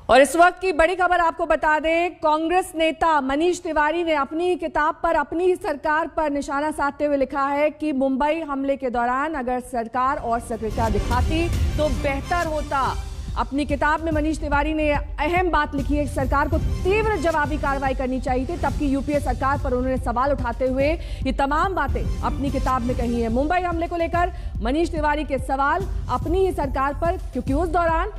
और इस वक्त की बड़ी खबर आपको बता दें, कांग्रेस नेता मनीष तिवारी ने अपनी किताब पर अपनी सरकार पर निशाना साधते हुए लिखा है कि मुंबई हमले के दौरान अगर सरकार और सक्रियता दिखाती तो बेहतर होता। अपनी किताब में मनीष तिवारी ने अहम बात लिखी है, सरकार को तीव्र जवाबी कार्रवाई करनी चाहिए थी। तब की यूपीए सरकार पर उन्होंने सवाल उठाते हुए ये तमाम बातें अपनी किताब में कही है। मुंबई हमले को लेकर मनीष तिवारी के सवाल अपनी ही सरकार पर, क्योंकि उस दौरान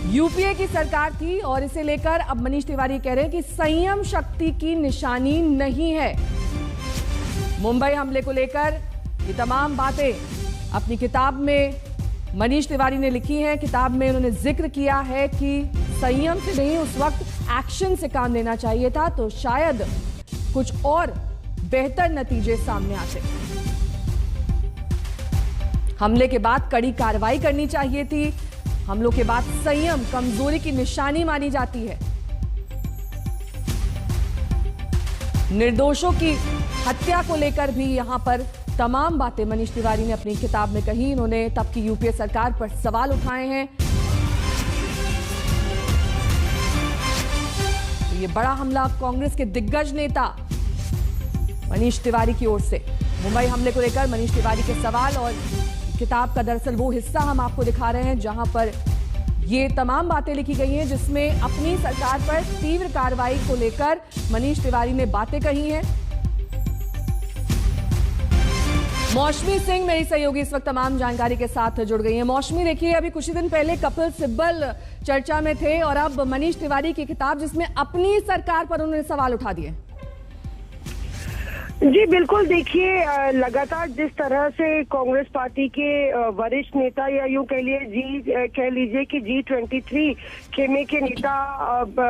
यूपीए की सरकार थी और इसे लेकर अब मनीष तिवारी कह रहे हैं कि संयम शक्ति की निशानी नहीं है। मुंबई हमले को लेकर ये तमाम बातें अपनी किताब में मनीष तिवारी ने लिखी हैं। किताब में उन्होंने जिक्र किया है कि संयम से नहीं, उस वक्त एक्शन से काम लेना चाहिए था, तो शायद कुछ और बेहतर नतीजे सामने आते। हमले के बाद कड़ी कार्रवाई करनी चाहिए थी। हमलों के बाद संयम कमजोरी की निशानी मानी जाती है। निर्दोषों की हत्या को लेकर भी यहां पर तमाम बातें मनीष तिवारी ने अपनी किताब में कही। इन्होंने तब की यूपीए सरकार पर सवाल उठाए हैं। तो ये बड़ा हमला कांग्रेस के दिग्गज नेता मनीष तिवारी की ओर से। मुंबई हमले को लेकर मनीष तिवारी के सवाल और किताब का दरअसल वो हिस्सा हम आपको दिखा रहे हैं जहां पर ये तमाम बातें लिखी गई हैं, जिसमें अपनी सरकार पर तीव्र कार्रवाई को लेकर मनीष तिवारी ने बातें कही हैं। मौसमी सिंह मेरी सहयोगी इस वक्त तमाम जानकारी के साथ जुड़ गई हैं। मौसमी, देखिए, अभी कुछ ही दिन पहले कपिल सिब्बल चर्चा में थे और अब मनीष तिवारी की किताब जिसमें अपनी सरकार पर उन्होंने सवाल उठा दिए। जी बिल्कुल, देखिए, लगातार जिस तरह से कांग्रेस पार्टी के वरिष्ठ नेता या यूं कह लीजिए कि G23 खेमे के नेता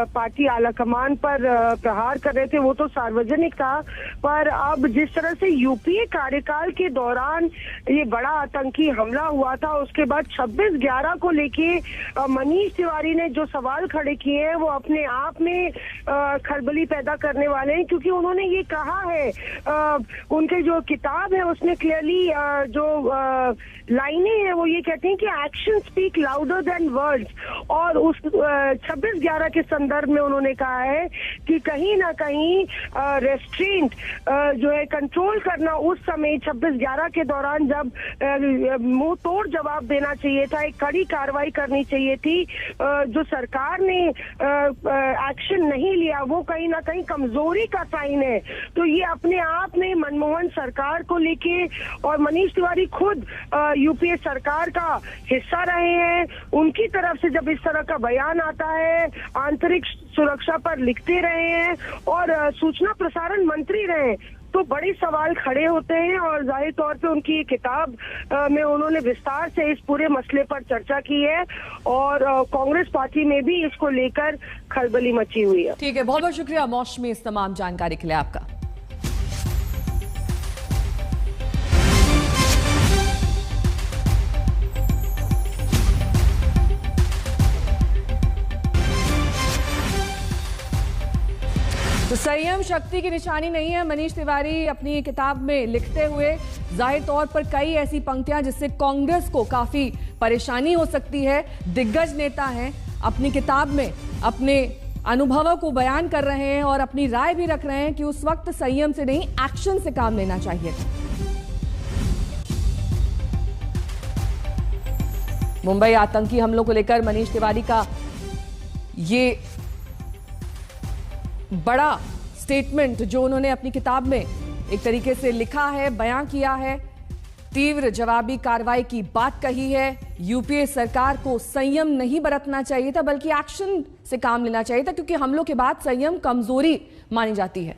पार्टी आलाकमान पर प्रहार कर रहे थे, वो तो सार्वजनिक था। पर अब जिस तरह से यूपीए कार्यकाल के दौरान ये बड़ा आतंकी हमला हुआ था, उसके बाद 26/11 को लेके मनीष तिवारी ने जो सवाल खड़े किए हैं वो अपने आप में खलबली पैदा करने वाले हैं, क्योंकि उन्होंने ये कहा है, उनके जो किताब है उसमें क्लियरली जो लाइनें हैं वो ये कहते हैं कि action speak louder than words. और उस 26/11 के संदर्भ में उन्होंने कहा है कि कहीं ना कहीं रेस्ट्रेंट जो है, कंट्रोल करना उस समय 26/11 के दौरान जब मुंह तोड़ जवाब देना चाहिए था, एक कड़ी कार्रवाई करनी चाहिए थी। जो सरकार ने एक्शन नहीं लिया वो कहीं ना कहीं कमजोरी का साइन है। तो ये अपने आप में मनमोहन सरकार को लेके, और मनीष तिवारी खुद यूपीए सरकार का हिस्सा रहे हैं, उनकी तरफ से जब इस तरह का बयान आता है, आंतरिक सुरक्षा पर लिखते रहे हैं और सूचना प्रसारण मंत्री रहे, तो बड़े सवाल खड़े होते हैं। और जाहिर तौर पे उनकी किताब में उन्होंने विस्तार से इस पूरे मसले पर चर्चा की है और कांग्रेस पार्टी में भी इसको लेकर खलबली मची हुई है। ठीक है, बहुत बहुत शुक्रिया मौसमी इस तमाम जानकारी के लिए आपका। तो संयम शक्ति की निशानी नहीं है, मनीष तिवारी अपनी किताब में लिखते हुए जाहिर तौर पर कई ऐसी पंक्तियां जिससे कांग्रेस को काफी परेशानी हो सकती है। दिग्गज नेता हैं, अपनी किताब में अपने अनुभवों को बयान कर रहे हैं और अपनी राय भी रख रहे हैं कि उस वक्त संयम से नहीं, एक्शन से काम लेना चाहिए था। मुंबई आतंकी हमलों को लेकर मनीष तिवारी का ये बड़ा स्टेटमेंट जो उन्होंने अपनी किताब में एक तरीके से लिखा है, बयां किया है, तीव्र जवाबी कार्रवाई की बात कही है। यूपीए सरकार को संयम नहीं बरतना चाहिए था, बल्कि एक्शन से काम लेना चाहिए था, क्योंकि हमलों के बाद संयम कमजोरी मानी जाती है।